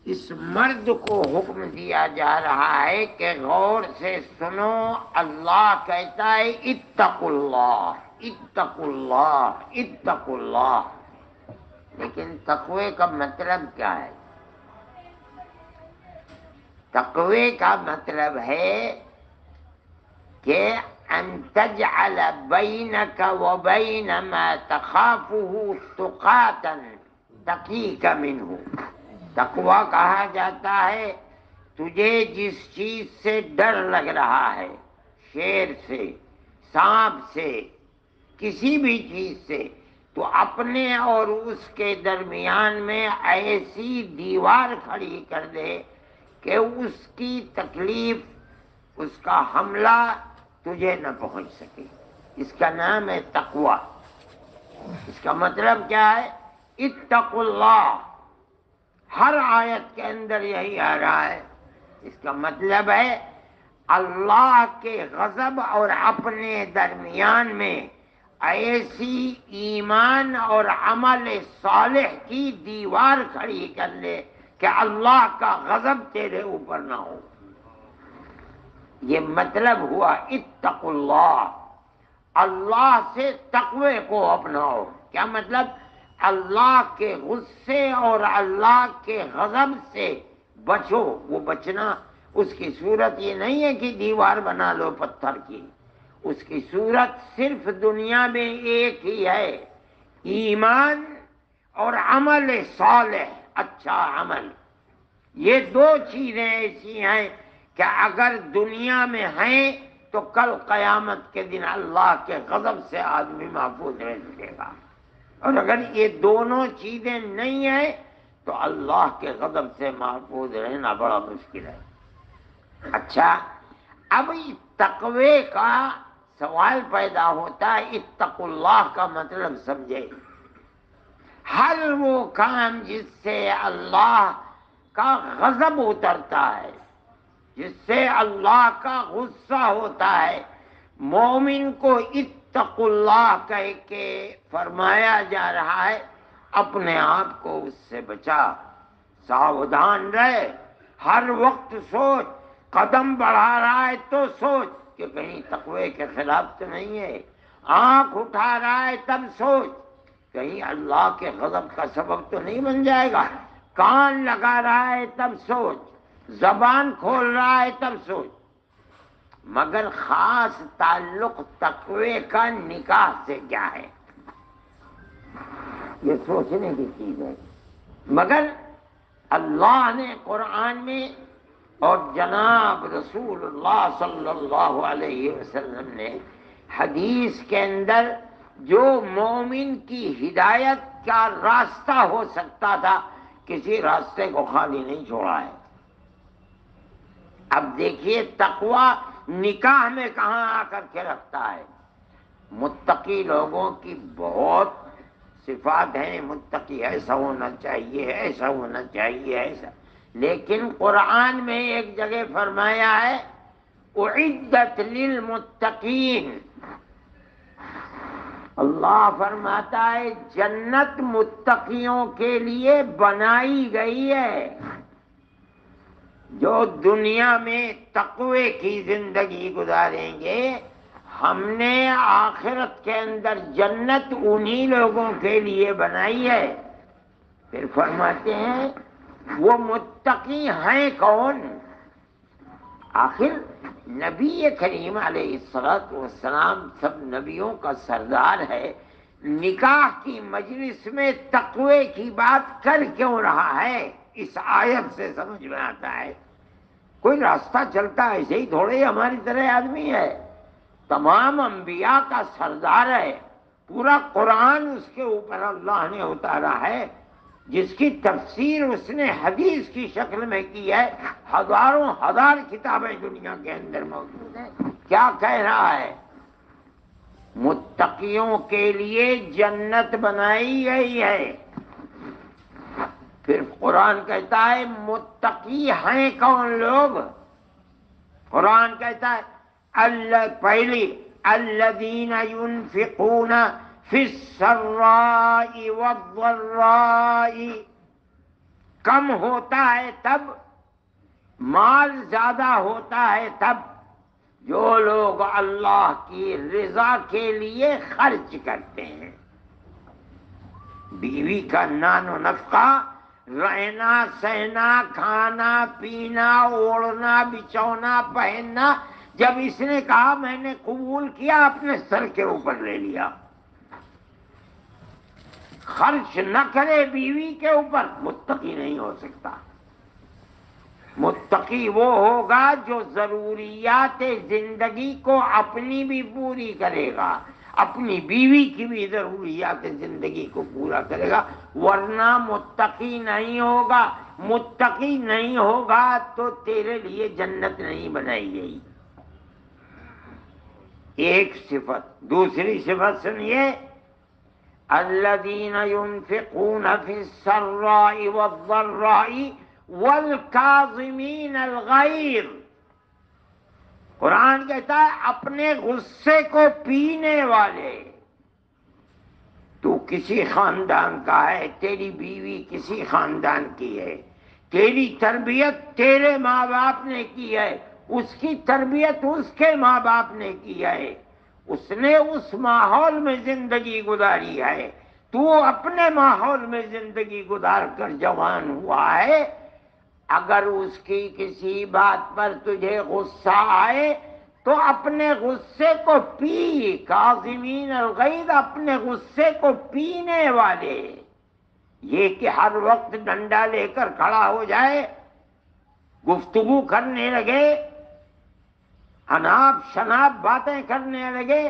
اس مرد کو حکم دیا جا رہا ہے کہ غور سے سنو، اللہ کہتا ہے اتقوا اللہ، اتقوا اللہ، اتقوا اللہ۔ لیکن تقوی کا مطلب کیا ہے؟ تقوی کا مطلب ہے کہ ان تجعل بینک وبین ما تخافه تقاتا تقیک منہ۔ تقوی کہا جاتا ہے تجھے جس چیز سے ڈر لگ رہا ہے، شیر سے، سانپ سے، کسی بھی چیز سے، تو اپنے اور اس کے درمیان میں ایسی دیوار کھڑی کر دے کہ اس کی تکلیف، اس کا حملہ تجھے نہ پہنچ سکے۔ اس کا نام ہے تقوی۔ اس کا مطلب کیا ہے؟ اتقوا اللہ۔ ہر آیت کے اندر یہی آ رہا ہے۔ اس کا مطلب ہے اللہ کے غضب اور اپنے درمیان میں ایسی ایمان اور عمل صالح کی دیوار کھڑی کر لے کہ اللہ کا غضب تیرے اوپر نہ ہو۔ یہ مطلب ہوا اتقوا اللہ۔ اللہ سے تقوی کو اپناؤ۔ کیا مطلب؟ اللہ کے غصے اور اللہ کے غضب سے بچو۔ وہ بچنا اس کی صورت یہ نہیں ہے کہ دیوار بنا لو پتھر کی، اس کی صورت صرف دنیا میں ایک ہی ہے، ایمان اور عمل صالح، اچھا عمل۔ یہ دو چیزیں ایسی ہیں کہ اگر دنیا میں ہیں تو کل قیامت کے دن اللہ کے غضب سے آدمی محفوظ رہ سکے گا، اور اگر یہ دونوں چیزیں نہیں ہیں تو اللہ کے غضب سے محفوظ رہنا بڑا مشکل ہے۔ اچھا، اب تقوی کا سوال پیدا ہوتا ہے، اتقوا اللہ کا مطلب سمجھے۔ ہر وہ کام جس سے اللہ کا غضب اترتا ہے، جس سے اللہ کا غصہ ہوتا ہے، مومن کو اتقوا اللہ کہہ کے فرمایا جا رہا ہے اپنے آپ کو اس سے بچا، ساودھان رہے، ہر وقت سوچ، قدم بڑھا رہا ہے تو سوچ کہ کہیں تقوی کے خلاف تو نہیں ہے، آنکھ اٹھا رہا ہے تب سوچ کہیں اللہ کے غضب کا سبب تو نہیں بن جائے گا، کان لگا رہا ہے تب سوچ، زبان کھول رہا ہے تب سوچ۔ مگر خاص تعلق تقوی کا نکاح سے کیا ہے؟ یہ سوچنے کی چیز ہے۔ مگر اللہ نے قرآن میں اور جناب رسول اللہ صلی اللہ علیہ وسلم نے حدیث کے اندر جو مومن کی ہدایت کا راستہ ہو سکتا تھا، کسی راستے کو خالی نہیں چھوڑا ہے۔ اب دیکھیے تقوی نکاح میں کہاں آ کر کے رکھتا ہے۔ متقی لوگوں کی بہت صفات ہیں، متقی ایسا ہونا چاہیے، ایسا ہونا چاہیے، ایسا، لیکن قرآن میں ایک جگہ فرمایا ہے اعدت للمتقین۔ اللہ فرماتا ہے جنت متقیوں کے لیے بنائی گئی ہے۔ جو دنیا میں تقوی کی زندگی گزاریں گے، ہم نے آخرت کے اندر جنت انہی لوگوں کے لیے بنائی ہے۔ پھر فرماتے ہیں وہ متقی ہیں کون؟ آخر نبی کریم علیہ السلام سب نبیوں کا سردار ہے، نکاح کی مجلس میں تقوی کی بات کر کیوں رہا ہے؟ اس آیت سے سمجھ میں آتا ہے کوئی راستہ چلتا ایسے ہی تھوڑے ہماری طرح آدمی ہے، تمام انبیاء کا سردار ہے، پورا قرآن اس کے اوپر اللہ نے اتارا ہے، جس کی تفسیر اس نے حدیث کی شکل میں کی ہے، ہزاروں ہزار کتابیں دنیا کے اندر موجود ہیں۔ کیا کہہ رہا ہے؟ متقیوں کے لیے جنت بنائی گئی ہے۔ پھر قرآن کہتا ہے متقی ہیں کون لوگ؟ قرآن کہتا ہے پہلی الذین ينفقون فی السراء والضراء، کم ہوتا ہے تب، مال زیادہ ہوتا ہے تب، جو لوگ اللہ کی رضا کے لیے خرچ کرتے ہیں۔ بیوی کا نان و نفقہ، رہنا سہنا، کھانا پینا، اوڑھنا بچھونا پہننا، جب اس نے کہا میں نے قبول کیا، اپنے سر کے اوپر لے لیا۔ خرچ نہ کرے بیوی کے اوپر، متقی نہیں ہو سکتا۔ متقی وہ ہوگا جو ضروریات زندگی کو اپنی بھی پوری کرے گا، اپنی بیوی کی بھی ضروریات زندگی کو پورا کرے گا، ورنہ متقی نہیں ہوگا۔ متقی نہیں ہوگا تو تیرے لیے جنت نہیں بنائی گئی۔ ایک صفت۔ دوسری صفت سنیے، الذین ينفقون فی السراء والضراء والکاظمین الغیظ۔ قرآن کہتا ہے اپنے غصے کو پینے والے۔ تو کسی خاندان کا ہے، تیری بیوی کسی خاندان کی ہے، تیری تربیت تیرے ماں باپ نے کی ہے، اس کی تربیت اس کے ماں باپ نے کی ہے، اس نے اس ماحول میں زندگی گزاری ہے، تو اپنے ماحول میں زندگی گزار کر جوان ہوا ہے۔ اگر اس کی کسی بات پر تجھے غصہ آئے تو اپنے غصے کو پی، کاظمین الغیظ، اپنے غصے کو پینے والے۔ یہ کہ ہر وقت ڈنڈا لے کر کھڑا ہو جائے، گفتگو کرنے لگے، اناپ شناپ باتیں کرنے لگے،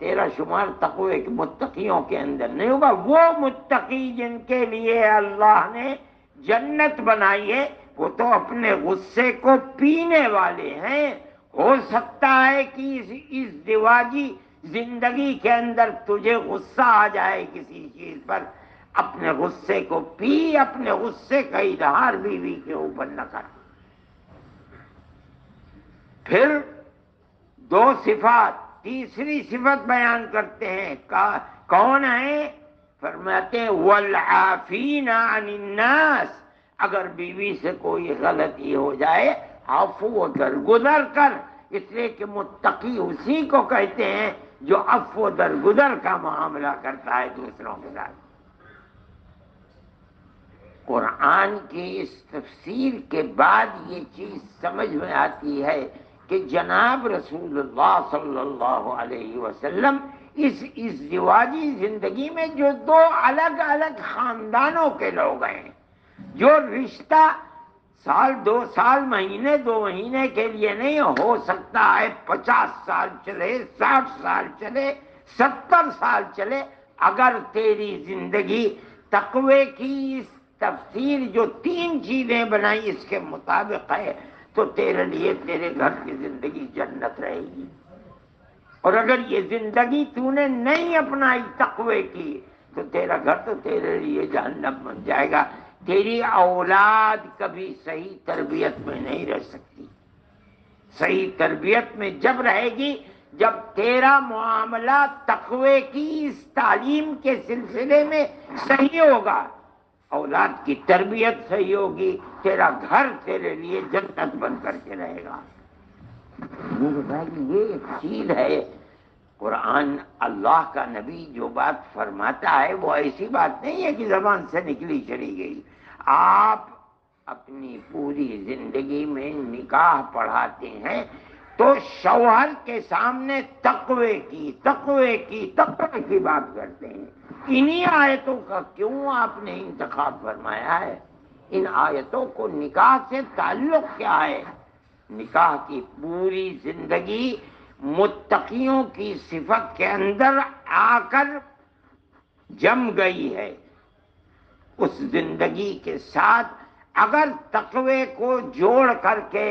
تیرا شمار تقوی کے متقیوں کے اندر نہیں ہوگا۔ وہ متقی جن کے لیے اللہ نے جنت بنائی ہے، وہ تو اپنے غصے کو پینے والے ہیں۔ ہو سکتا ہے کہ اس ازدواجی زندگی کے اندر تجھے غصہ آ جائے کسی چیز پر، اپنے غصے کو پی، اپنے غصے کا اظہار بیوی کے اوپر نہ کر۔ پھر دو صفات، تیسری صفت بیان کرتے ہیں، کون ہے؟ فرماتے ہیں والعافین عن الناس۔ اگر بیوی سے کوئی غلطی ہو جائے، عفو درگزر کر، اس لیے کہ متقی اسی کو کہتے ہیں جو عفو درگزر کا معاملہ کرتا ہے دوسروں کے ساتھ۔ قرآن کی اس تفسیر کے بعد یہ چیز سمجھ میں آتی ہے کہ جناب رسول اللہ صلی اللہ علیہ وسلم اس ازدواجی زندگی میں جو دو الگ الگ خاندانوں کے لوگ ہیں، جو رشتہ سال 2 سال مہینے 2 مہینے کے لیے نہیں، ہو سکتا ہے 50 سال چلے، 60 سال چلے، 70 سال چلے، اگر تیری زندگی تقوی کی اس تفسیر جو 3 چیزیں بنائی اس کے مطابق ہے تو تیرے لیے تیرے گھر کی زندگی جنت رہے گی۔ اور اگر یہ زندگی تو نے نہیں اپنائی تقوی کی تو تیرا گھر تو تیرے لیے جہنم بن جائے گا۔ تیری اولاد کبھی صحیح تربیت میں نہیں رہ سکتی۔ صحیح تربیت میں جب رہے گی جب تیرا معاملہ تقوی کی اس تعلیم کے سلسلے میں صحیح ہوگا، اولاد کی تربیت صحیح ہوگی، تیرا گھر تیرے لیے جنت بن کر کے رہے گا۔ میرے بھائی یہ ایک چیز ہے، قرآن اللہ کا نبی جو بات فرماتا ہے وہ ایسی بات نہیں ہے کہ زبان سے نکلی چلی گئی۔ آپ اپنی پوری زندگی میں نکاح پڑھاتے ہیں تو شوہر کے سامنے تقوی کی بات کرتے ہیں۔ انہی آیتوں کا کیوں آپ نے انتخاب فرمایا ہے؟ ان آیتوں کو نکاح سے تعلق کیا ہے؟ نکاح کی پوری زندگی متقیوں کی صفت کے اندر آ کر جم گئی ہے۔ اس زندگی کے ساتھ اگر تقوی کو جوڑ کر کے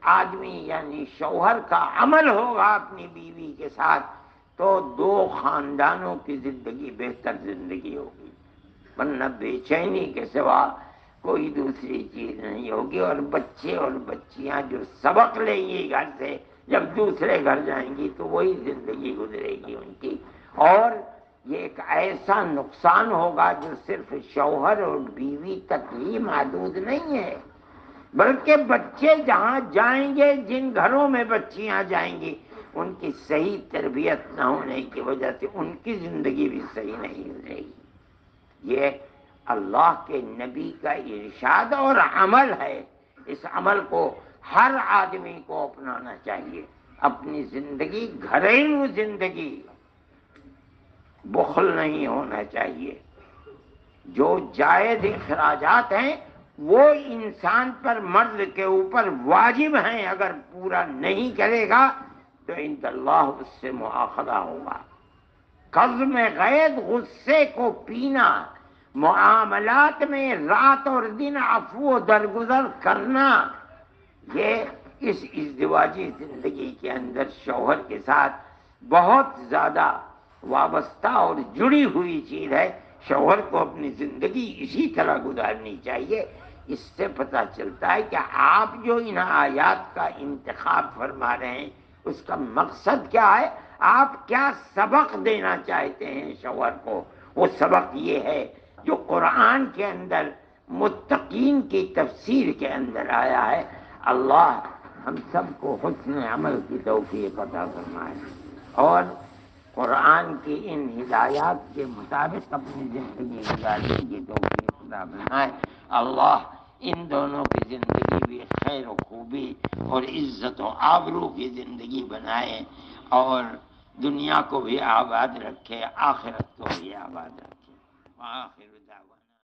آدمی یعنی شوہر کا عمل ہوگا اپنی بیوی کے ساتھ تو 2 خاندانوں کی زندگی بہتر زندگی ہوگی، ورنہ بے چینی کے سوا کوئی دوسری چیز نہیں ہوگی۔ اور بچے اور بچیاں جو سبق لیں گی گھر سے، جب دوسرے گھر جائیں گی تو وہی زندگی گزرے گی ان کی۔ اور یہ ایک ایسا نقصان ہوگا جو صرف شوہر اور بیوی تک ہی محدود نہیں ہے، بلکہ بچے جہاں جائیں گے، جن گھروں میں بچیاں جائیں گی، ان کی صحیح تربیت نہ ہونے کی وجہ سے ان کی زندگی بھی صحیح نہیں رہے گی۔ یہ اللہ کے نبی کا ارشاد اور عمل ہے، اس عمل کو ہر آدمی کو اپنانا چاہیے۔ اپنی زندگی، گھریلو زندگی، بخل نہیں ہونا چاہیے۔ جو جائز اخراجات ہیں وہ انسان پر، مرد کے اوپر واجب ہیں، اگر پورا نہیں کرے گا تو انشاء اللہ اس سے مؤاخذہ ہوگا۔ قرض میں غیظ، غصے کو پینا، معاملات میں رات اور دن عفو و درگزر کرنا، یہ اس ازدواجی زندگی کے اندر شوہر کے ساتھ بہت زیادہ وابستہ اور جڑی ہوئی چیز ہے۔ شوہر کو اپنی زندگی اسی طرح گزارنی چاہیے۔ اس سے پتہ چلتا ہے کہ آپ جو ان آیات کا انتخاب فرما رہے ہیں اس کا مقصد کیا ہے، آپ کیا سبق دینا چاہتے ہیں شوہر کو۔ وہ سبق یہ ہے جو قرآن کے اندر متقین کی تفسیر کے اندر آیا ہے۔ اللہ ہم سب کو حسن عمل کی توفیق عطا فرمائے اور قرآن کی ان ہدایات کے مطابق اپنی زندگی گزارنے کی توفیق عطا فرمائے۔ اللہ ان دونوں کی زندگی بھی خیر و خوبی اور عزت و آبرو کی زندگی بنائے اور دنیا کو بھی آباد رکھے، آخرت کو بھی آباد رکھے۔ آخر